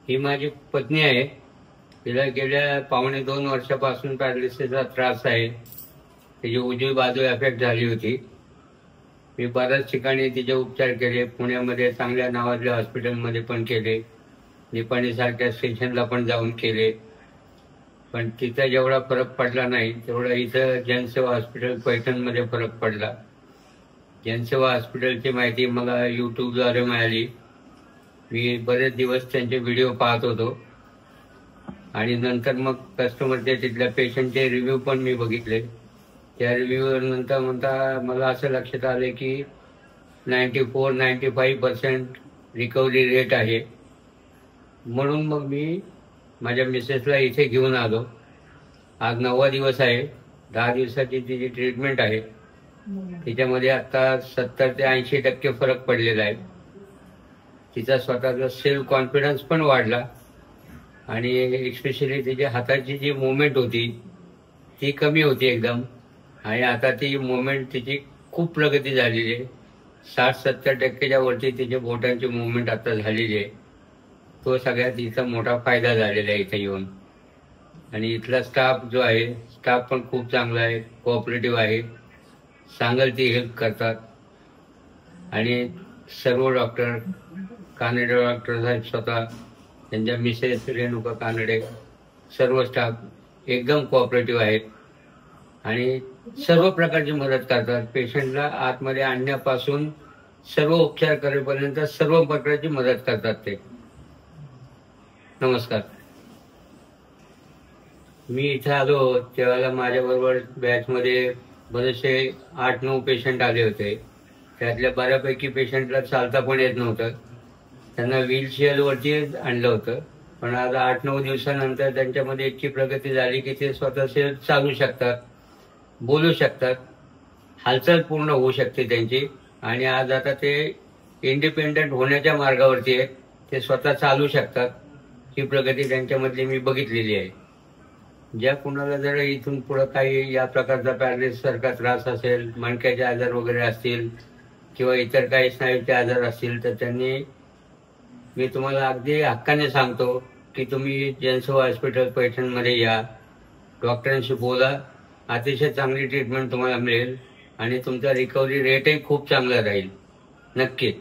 ही माझी पत्नी आहे. तिला गेल्या 1.5-2 वर्षापासून पॅरालिसिसचा त्रास आहे. तिची उजवी बाजू अफेक्ट झाली होती. मी बऱ्याच ठिकाणी तिचे उपचार केले. पुण्यामध्ये चांगल्या नावाजल्या हॉस्पिटलमध्ये पण केले. निपाणीसारख्या स्टेशनला पण जाऊन केले. पण तिथं जेवढा फरक पडला नाही तेवढा इथं जनसेवा हॉस्पिटल पैठणमध्ये फरक पडला. जनसेवा हॉस्पिटलची माहिती मला यूट्यूबद्वारे मिळाली. मी बरेच दिवस त्यांचे व्हिडिओ पाहत होतो आणि नंतर मग कस्टमरचे तिथल्या पेशंटचे रिव्ह्यू पण मी बघितले. त्या रिव्ह्यू नंतर मला असं लक्षात आले की 94-95% रिकव्हरी रेट आहे. म्हणून मग मी माझ्या मिसेसला इथे घेऊन आलो. आज 9वा दिवस आहे. 10 दिवसाची तिची ट्रीटमेंट आहे. तिच्यामध्ये आता 70 ते 80% फरक पडलेला आहे. तिचा स्वतःचा सेल्फ कॉन्फिडन्स पण वाढला आणि एस्पेशली तिच्या हाताची जी मुवमेंट होती ती कमी होती एकदम, आणि आता ती मुवमेंट तिची खूप प्रगती झालेली आहे. 60-70% वरती तिच्या बोटांची मुवमेंट आता झालेली आहे. तो सगळ्यात इथं मोठा फायदा झालेला आहे इथे येऊन. आणि इथला स्टाफ जो आहे, स्टाफ पण खूप चांगला आहे, कोऑपरेटिव्ह आहे, सांगेल ती हेल्प करतात. आणि सर्व डॉक्टर, कानडे डॉक्टर साहेब स्वतः, त्यांच्या मिसेस रेणुका कानडे, सर्व स्टाफ एकदम कोऑपरेटिव्ह आहेत आणि सर्व प्रकारची मदत करतात. पेशंटला आतमध्ये आणण्यापासून सर्व उपचार करेपर्यंत सर्व प्रकारची मदत करतात ते. नमस्कार. मी इथे आलो तेव्हा माझ्याबरोबर बॅचमध्ये बरेचसे 8-9 पेशंट आले होते. त्यातल्या बऱ्यापैकी पेशंटला चालता पण येत नव्हतं. त्यांना व्हीलचेअरवरती आणलं होतं. पण आज 8-9 दिवसानंतर त्यांच्यामध्ये इतकी प्रगती झाली की ते स्वतःचे चालू शकतात, बोलू शकतात, हालचाल पूर्ण होऊ शकते त्यांची. आणि आज आता ते इंडिपेंडंट होण्याच्या मार्गावरती आहेत. ते स्वतः चालू शकतात. ही प्रगती त्यांच्यामधली मी बघितलेली आहे. ज्या कुणाला जर इथून पुढे काही या प्रकारचा पॅरालिसिस सारखा त्रास असेल, मणक्याचे आजार वगैरे असतील किंवा इतर काही स्नायूचे आजार असतील तर त्यांनी, मी तुम्हाला अगदी हक्काने सांगतो की तुम्ही जनसेवा हॉस्पिटल पैठणमध्ये या, डॉक्टरांशी बोला. अतिशय चांगली ट्रीटमेंट तुम्हाला मिळेल आणि तुमचा रिकव्हरी रेटही खूप चांगला राहील. नक्की.